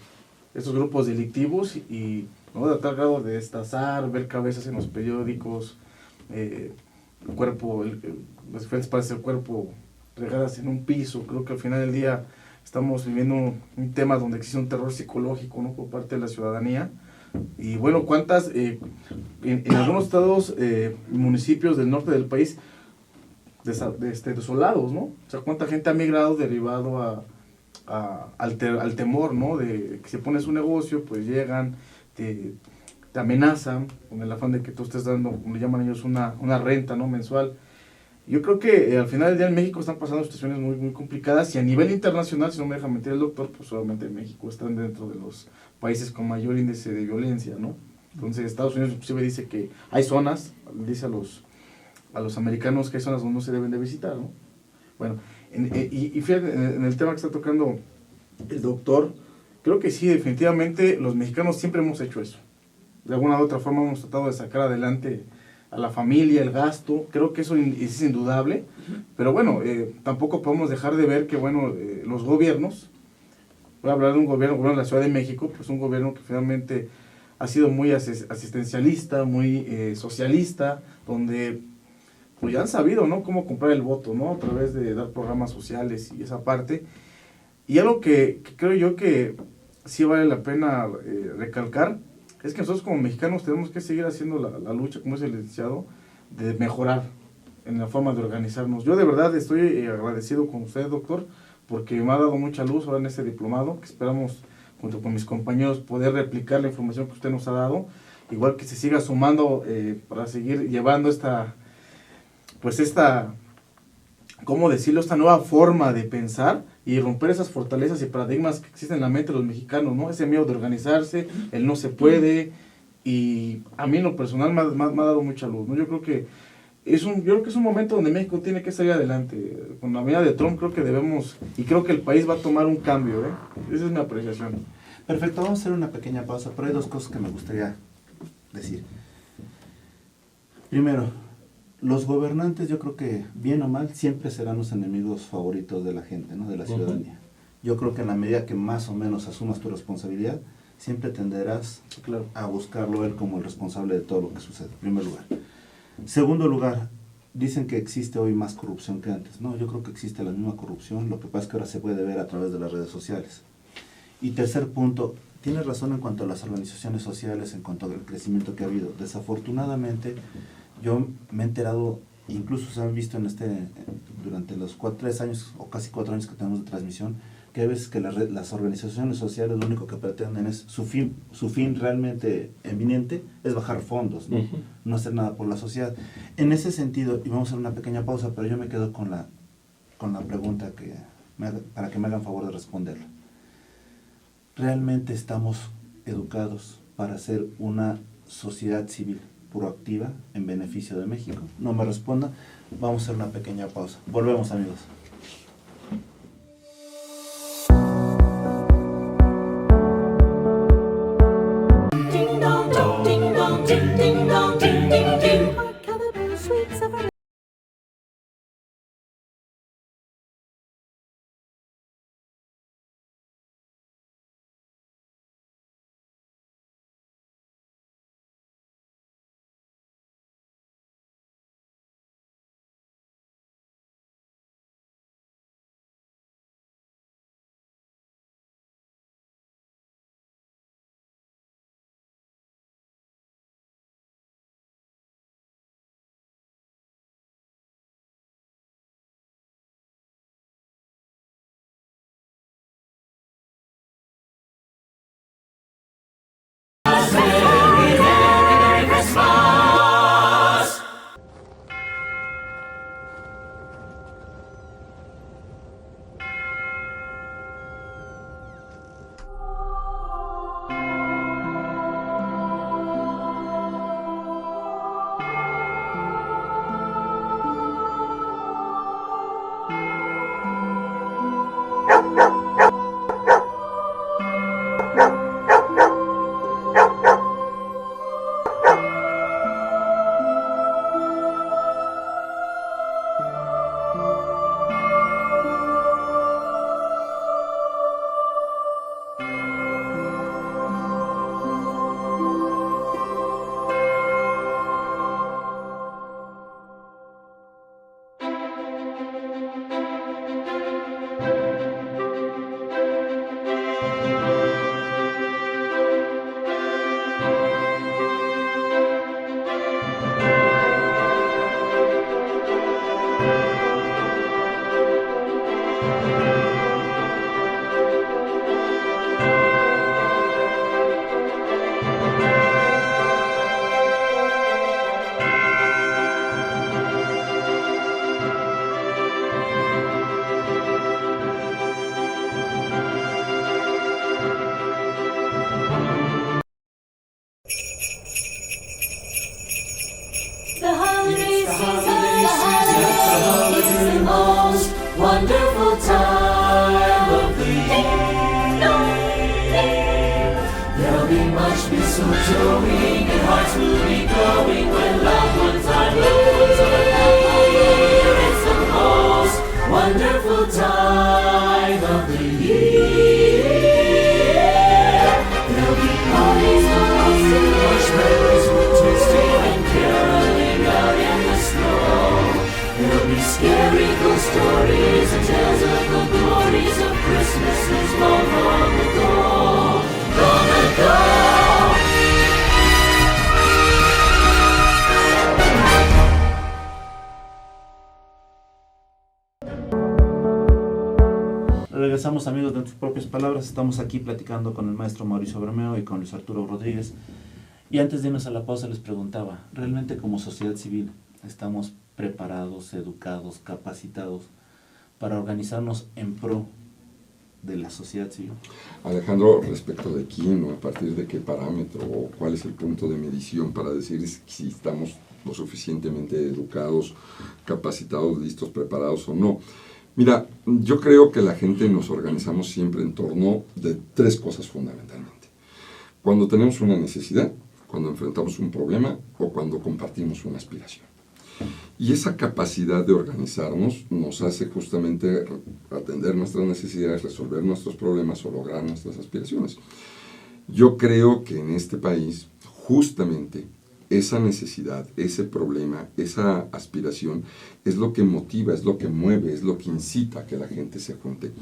estos grupos delictivos y, ¿no?, de tal grado de destazar, ver cabezas en los periódicos, el cuerpo, las diferentes partes del cuerpo regadas en un piso. Creo que al final del día estamos viviendo un tema donde existe un terror psicológico, ¿no?, por parte de la ciudadanía. Y bueno, cuántas, en algunos estados, municipios del norte del país, desolados, ¿no? O sea, cuánta gente ha migrado derivado al temor, ¿no? De que si pones un negocio, pues llegan, te amenazan con el afán de que tú estés dando, como le llaman ellos, una renta, ¿no?, mensual. Yo creo que al final del día en México están pasando situaciones muy, muy complicadas, y a nivel internacional, si no me deja mentir el doctor, pues solamente en México están dentro de los países con mayor índice de violencia, ¿no? Entonces Estados Unidos inclusive dice que hay zonas, dice a los americanos que hay zonas donde no se deben de visitar, ¿no? Bueno, y fíjate, en el tema que está tocando el doctor, creo que sí, definitivamente los mexicanos siempre hemos hecho eso. De alguna u otra forma hemos tratado de sacar adelante a la familia, el gasto. Creo que eso es indudable, pero bueno, tampoco podemos dejar de ver que, bueno, los gobiernos voy a hablar de un gobierno de la Ciudad de México, pues un gobierno que finalmente ha sido muy asistencialista, muy socialista, donde pues ya han sabido, ¿no?, cómo comprar el voto, ¿no?, a través de dar programas sociales y esa parte. Y algo que creo yo que sí vale la pena recalcar, es que nosotros como mexicanos tenemos que seguir haciendo la lucha, como es el licenciado, de mejorar en la forma de organizarnos. Yo de verdad estoy agradecido con usted, doctor, porque me ha dado mucha luz ahora en este diplomado, que esperamos junto con mis compañeros poder replicar la información que usted nos ha dado, igual que se siga sumando para seguir llevando ¿cómo decirlo?, esta nueva forma de pensar y romper esas fortalezas y paradigmas que existen en la mente de los mexicanos, ¿no? Ese miedo de organizarse, el no se puede, y a mí en lo personal me ha dado mucha luz, ¿no? Yo creo que es un momento donde México tiene que salir adelante. Con la venida de Trump creo que debemos, y creo que el país va a tomar un cambio, ¿eh? Esa es mi apreciación. Perfecto, vamos a hacer una pequeña pausa, pero hay dos cosas que me gustaría decir. Primero, los gobernantes, yo creo que, bien o mal, siempre serán los enemigos favoritos de la gente, ¿no?, de la ciudadanía. Yo creo que en la medida que más o menos asumas tu responsabilidad, siempre tenderás a buscarlo él como el responsable de todo lo que sucede, en primer lugar. Segundo lugar, dicen que existe hoy más corrupción que antes. No, yo creo que existe la misma corrupción, lo que pasa es que ahora se puede ver a través de las redes sociales. Y tercer punto, tienes razón en cuanto a las organizaciones sociales, en cuanto al crecimiento que ha habido. Desafortunadamente, yo me he enterado, incluso se han visto durante los 3 años o casi 4 años que tenemos de transmisión, que hay veces que las organizaciones sociales lo único que pretenden es su fin realmente eminente es bajar fondos, ¿no? No hacer nada por la sociedad. En ese sentido, y vamos a hacer una pequeña pausa, pero yo me quedo con la pregunta para que me hagan favor de responderla. ¿Realmente estamos educados para ser una sociedad civil proactiva en beneficio de México? No me responda, vamos a hacer una pequeña pausa. Volvemos, amigos. Ding dong, ding dong, ding ding dong, ding ding ding. Hark how the bell sweets of a wonderful time of the year. There'll be much mistletoeing and hearts will be glowing when loved ones are near. It's the most wonderful time of the year. Regresamos, amigos, de tus propias palabras. Estamos aquí platicando con el maestro Mauricio Bermeo y con Luis Arturo Rodríguez. Y antes de irnos a la pausa les preguntaba, ¿realmente como sociedad civil estamos preparados, educados, capacitados para organizarnos en pro de la sociedad civil? Alejandro, respecto de quién o a partir de qué parámetro o cuál es el punto de medición para decir si estamos lo suficientemente educados, capacitados, listos, preparados o no. Mira, yo creo que la gente nos organizamos siempre en torno de tres cosas fundamentalmente. Cuando tenemos una necesidad, cuando enfrentamos un problema o cuando compartimos una aspiración. Y esa capacidad de organizarnos nos hace justamente atender nuestras necesidades, resolver nuestros problemas o lograr nuestras aspiraciones. Yo creo que en este país, justamente, esa necesidad, ese problema, esa aspiración es lo que motiva, es lo que mueve, es lo que incita a que la gente se junte.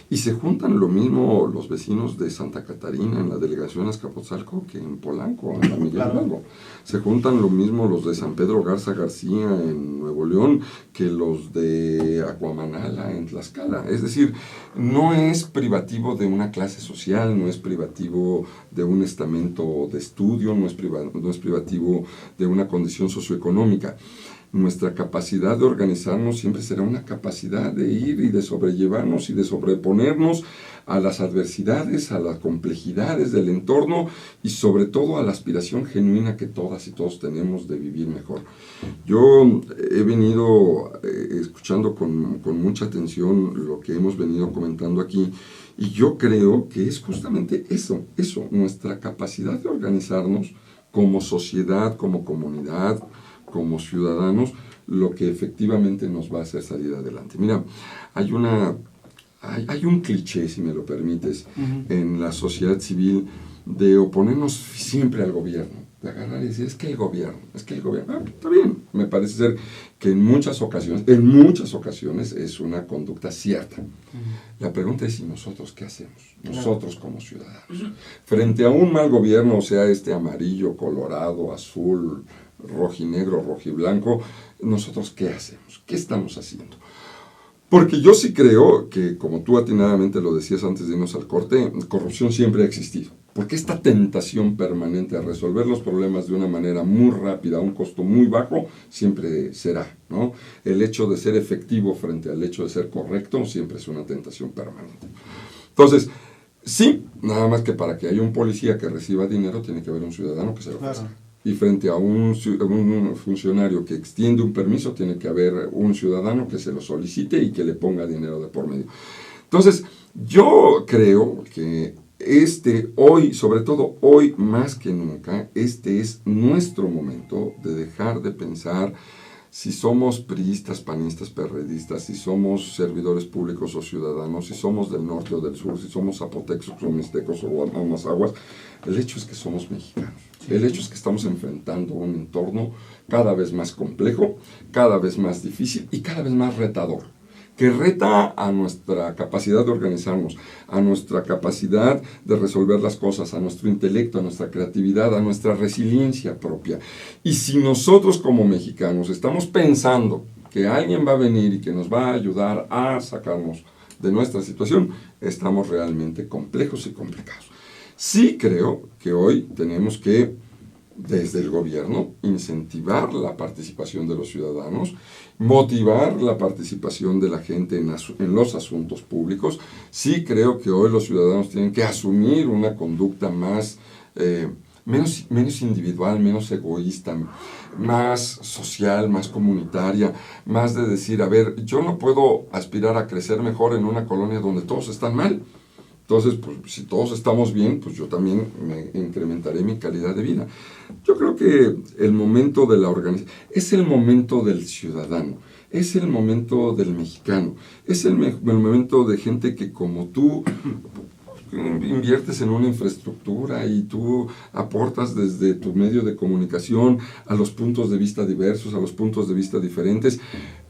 Y se juntan lo mismo los vecinos de Santa Catarina en la delegación Azcapotzalco que en Polanco, en la Miguel Hidalgo. Se juntan lo mismo los de San Pedro Garza García en Nuevo León que los de Acuamanala en Tlaxcala. Es decir, no es privativo de una clase social, no es privativo de un estamento de estudio, no es privativo de una condición socioeconómica. Nuestra capacidad de organizarnos siempre será una capacidad de ir y de sobrellevarnos y de sobreponernos a las adversidades, a las complejidades del entorno y sobre todo a la aspiración genuina que todas y todos tenemos de vivir mejor. Yo he venido escuchando con mucha atención lo que hemos venido comentando aquí y yo creo que es justamente eso, nuestra capacidad de organizarnos como sociedad, como comunidad, como ciudadanos, lo que efectivamente nos va a hacer salir adelante. Mira, hay un cliché, si me lo permites, en la sociedad civil de oponernos siempre al gobierno, de agarrar y decir, es que el gobierno, está bien, me parece ser que en muchas ocasiones es una conducta cierta. La pregunta es, ¿y nosotros qué hacemos? Nosotros como ciudadanos. Frente a un mal gobierno, o sea, este amarillo, colorado, azul, rojinegro, rojiblanco, ¿nosotros qué hacemos? ¿Qué estamos haciendo? Porque yo sí creo que, como tú atinadamente lo decías antes de irnos al corte, corrupción siempre ha existido. Porque esta tentación permanente a resolver los problemas de una manera muy rápida, a un costo muy bajo, siempre será, ¿no? El hecho de ser efectivo frente al hecho de ser correcto siempre es una tentación permanente. Entonces, sí, nada más que para que haya un policía que reciba dinero, tiene que haber un ciudadano que se lo ofrezca. Y frente a un funcionario que extiende un permiso, tiene que haber un ciudadano que se lo solicite y que le ponga dinero de por medio. Entonces, yo creo que hoy, sobre todo hoy más que nunca, este es nuestro momento de dejar de pensar si somos priistas, panistas, perredistas, si somos servidores públicos o ciudadanos, si somos del norte o del sur, si somos zapotecos o mixtecos o amazaguas. El hecho es que somos mexicanos. El hecho es que estamos enfrentando un entorno cada vez más complejo, cada vez más difícil y cada vez más retador, que reta a nuestra capacidad de organizarnos, a nuestra capacidad de resolver las cosas, a nuestro intelecto, a nuestra creatividad, a nuestra resiliencia propia. Y si nosotros como mexicanos estamos pensando que alguien va a venir y que nos va a ayudar a sacarnos de nuestra situación, estamos realmente complejos y complicados. Sí creo que hoy tenemos que, desde el gobierno, incentivar la participación de los ciudadanos, motivar la participación de la gente en los asuntos públicos. Sí creo que hoy los ciudadanos tienen que asumir una conducta menos individual, menos egoísta, más social, más comunitaria, más de decir, a ver, yo no puedo aspirar a crecer mejor en una colonia donde todos están mal. Entonces, pues, si todos estamos bien, pues yo también me incrementaré mi calidad de vida. Yo creo que el momento de la organización es el momento del ciudadano, es el momento del mexicano, es el momento de gente que como tú inviertes en una infraestructura y tú aportas desde tu medio de comunicación a los puntos de vista diversos, a los puntos de vista diferentes,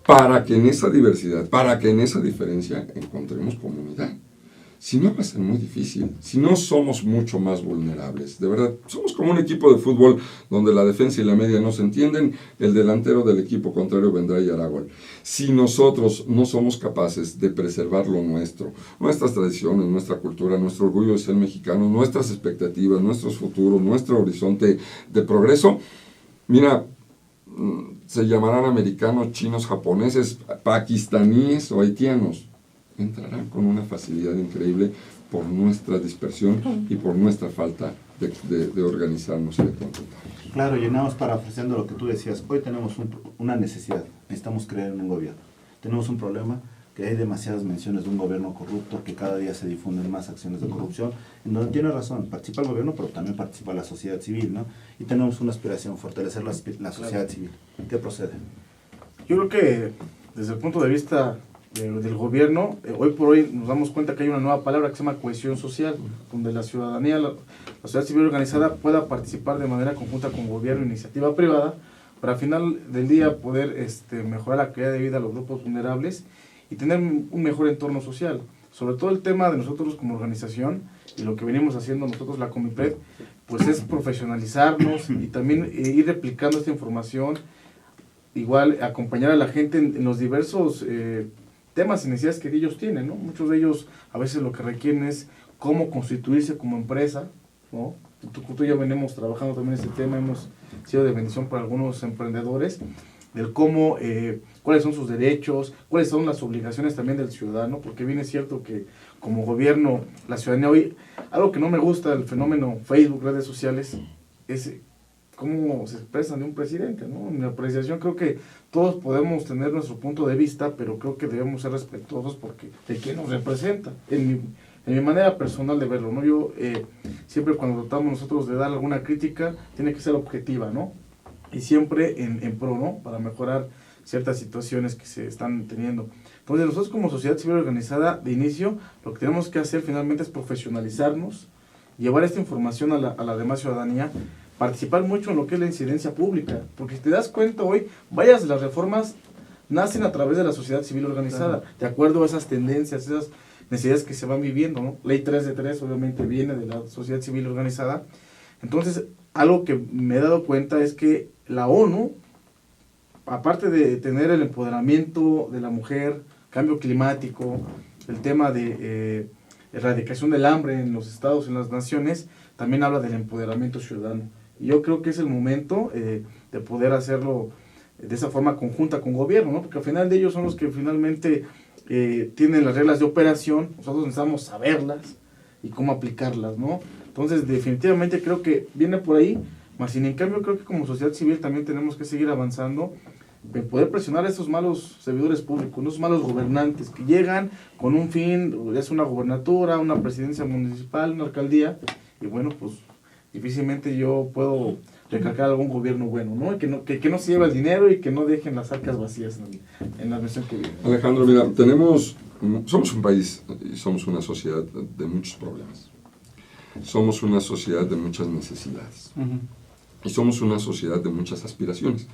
para que en esa diversidad, para que en esa diferencia encontremos comunidad. si no va a ser muy difícil, si no somos mucho más vulnerables. De verdad, somos como un equipo de fútbol donde la defensa y la media no se entienden, el delantero del equipo contrario vendrá y hará gol. Si nosotros no somos capaces de preservar lo nuestro, nuestras tradiciones, nuestra cultura, nuestro orgullo de ser mexicanos, nuestras expectativas, nuestros futuros, nuestro horizonte de progreso, mira, se llamarán americanos, chinos, japoneses, pakistaníes o haitianos, entrarán con una facilidad increíble por nuestra dispersión y por nuestra falta de organizarnos y de contentarnos. Claro, llenamos parafraseando lo que tú decías. Hoy tenemos una necesidad, necesitamos creer en un gobierno. Tenemos un problema, que hay demasiadas menciones de un gobierno corrupto, que cada día se difunden más acciones de corrupción, en donde tiene razón, participa el gobierno, pero también participa la sociedad civil, ¿no? Y tenemos una aspiración, fortalecer la sociedad civil. ¿Qué procede? Yo creo que desde el punto de vista del gobierno, hoy por hoy nos damos cuenta que hay una nueva palabra que se llama cohesión social, donde la ciudadanía, la sociedad civil organizada pueda participar de manera conjunta con gobierno e iniciativa privada para al final del día poder mejorar la calidad de vida de los grupos vulnerables y tener un mejor entorno social. Sobre todo el tema de nosotros como organización y lo que venimos haciendo nosotros, la Comipred, pues es profesionalizarnos y también ir replicando esta información, igual acompañar a la gente en los diversos temas y necesidades que ellos tienen, ¿no? Muchos de ellos a veces lo que requieren es cómo constituirse como empresa, ¿no? Tú y yo venimos trabajando también este tema, hemos sido de bendición para algunos emprendedores, del cómo, cuáles son sus derechos, cuáles son las obligaciones también del ciudadano, porque bien es cierto que como gobierno, la ciudadanía hoy, algo que no me gusta del fenómeno Facebook, redes sociales, es cómo se expresan de un presidente, ¿no? En mi apreciación creo que todos podemos tener nuestro punto de vista, pero creo que debemos ser respetuosos porque de quién nos representa, en mi manera personal de verlo, ¿no? Yo siempre cuando tratamos nosotros de dar alguna crítica, tiene que ser objetiva, ¿no? Y siempre en pro, ¿no? Para mejorar ciertas situaciones que se están teniendo. Entonces nosotros como sociedad civil organizada, de inicio, lo que tenemos que hacer finalmente es profesionalizarnos, llevar esta información a la demás ciudadanía, participar mucho en lo que es la incidencia pública, porque si te das cuenta hoy, varias de las reformas nacen a través de la sociedad civil organizada, de acuerdo a esas tendencias, esas necesidades que se van viviendo, ¿no? Ley 3 de 3 obviamente viene de la sociedad civil organizada. Entonces, algo que me he dado cuenta es que la ONU, aparte de tener el empoderamiento de la mujer, cambio climático, el tema de erradicación del hambre en los estados, en las naciones, también habla del empoderamiento ciudadano. Y yo creo que es el momento de poder hacerlo de esa forma conjunta con gobierno, ¿no? Porque al final de ellos son los que finalmente tienen las reglas de operación, nosotros necesitamos saberlas y cómo aplicarlas, ¿no? Entonces definitivamente creo que viene por ahí, más sin en cambio creo que como sociedad civil también tenemos que seguir avanzando en poder presionar a esos malos servidores públicos, esos malos gobernantes que llegan con un fin, es una gobernatura, una presidencia municipal, una alcaldía, y bueno, pues difícilmente yo puedo recalcar algún gobierno bueno, ¿no? Que no se lleve el dinero y que no dejen las arcas vacías en la versión que viene. Alejandro, mira, somos un país y somos una sociedad de muchos problemas. Somos una sociedad de muchas necesidades. Y somos una sociedad de muchas aspiraciones.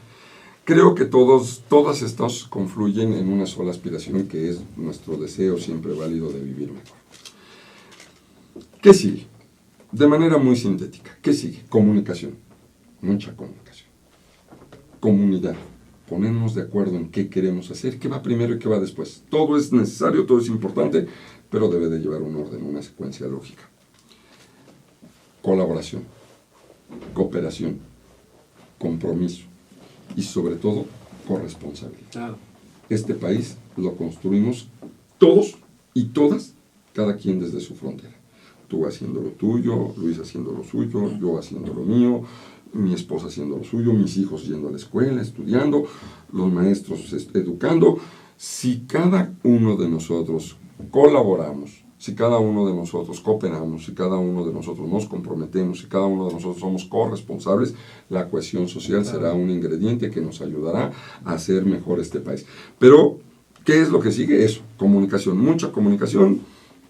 Creo que todas estas confluyen en una sola aspiración, que es nuestro deseo siempre válido de vivir mejor. ¿Qué sigue? De manera muy sintética, ¿qué sigue? Comunicación, mucha comunicación. Comunidad, ponernos de acuerdo en qué queremos hacer, qué va primero y qué va después. Todo es necesario, todo es importante, pero debe de llevar un orden, una secuencia lógica. Colaboración, cooperación, compromiso y sobre todo corresponsabilidad. Claro. Este país lo construimos todos y todas, cada quien desde su frontera. Tú haciendo lo tuyo, Luis haciendo lo suyo, yo haciendo lo mío, mi esposa haciendo lo suyo, mis hijos yendo a la escuela, estudiando, los maestros educando. Si cada uno de nosotros colaboramos, si cada uno de nosotros cooperamos, si cada uno de nosotros nos comprometemos, si cada uno de nosotros somos corresponsables, la cohesión social será un ingrediente que nos ayudará a hacer mejor este país. Pero, ¿qué es lo que sigue? Eso, comunicación, mucha comunicación,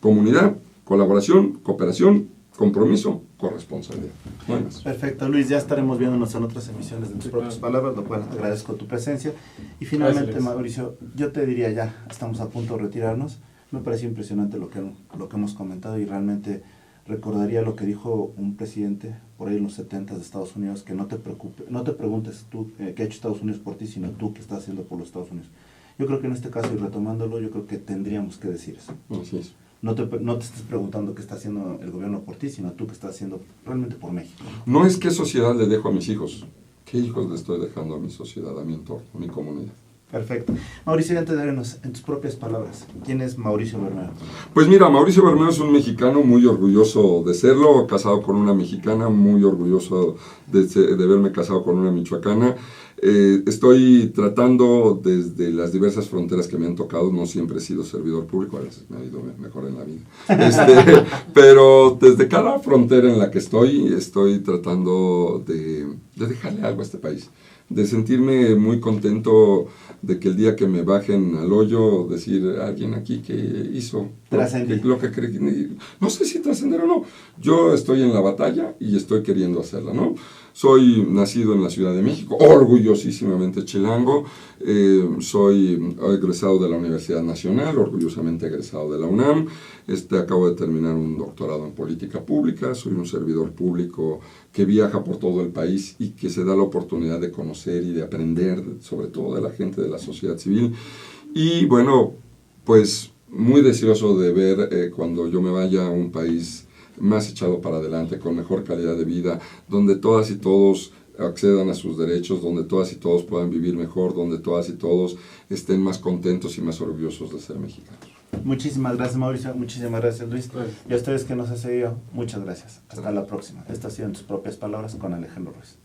comunidad, colaboración, cooperación, compromiso, corresponsabilidad. Bueno. Perfecto, Luis, ya estaremos viéndonos en otras emisiones de tus propias palabras, lo cual te agradezco tu presencia. Y finalmente, Mauricio, yo te diría ya, estamos a punto de retirarnos. Me parece impresionante lo que hemos comentado y realmente recordaría lo que dijo un presidente por ahí en los 70 de Estados Unidos, que no te preguntes tú qué ha hecho Estados Unidos por ti, sino tú qué estás haciendo por los Estados Unidos. Yo creo que en este caso, y retomándolo, yo creo que tendríamos que decir eso. Así es. No te estés preguntando qué está haciendo el gobierno por ti, sino tú qué estás haciendo realmente por México. No es qué sociedad le dejo a mis hijos, qué hijos le estoy dejando a mi sociedad, a mi entorno, a mi comunidad. Perfecto. Mauricio, antes de vernos, en tus propias palabras, ¿quién es Mauricio Bermeo? Pues mira, Mauricio Bermeo es un mexicano muy orgulloso de serlo, casado con una mexicana, muy orgulloso de verme casado con una michoacana. Estoy tratando desde las diversas fronteras que me han tocado, no siempre he sido servidor público, a veces me ha ido mejor en la vida, pero desde cada frontera en la que estoy tratando de dejarle algo a este país, de sentirme muy contento de que el día que me bajen al hoyo, decir, alguien aquí que hizo lo que creí, no sé si trascender o no, yo estoy en la batalla y estoy queriendo hacerla, ¿no? Soy nacido en la Ciudad de México, orgullosísimamente chilango, soy egresado de la Universidad Nacional, orgullosamente egresado de la UNAM, acabo de terminar un doctorado en política pública, soy un servidor público que viaja por todo el país y que se da la oportunidad de conocer y de aprender, sobre todo de la gente de la sociedad civil. Y bueno, pues muy deseoso de ver cuando yo me vaya a un país más echado para adelante, con mejor calidad de vida, donde todas y todos accedan a sus derechos, donde todas y todos puedan vivir mejor, donde todas y todos estén más contentos y más orgullosos de ser mexicanos. Muchísimas gracias, Mauricio. Muchísimas gracias, Luis. Y a ustedes que nos han seguido, muchas gracias. Hasta la próxima. Estas han sido tus propias palabras con Alejandro Ruiz.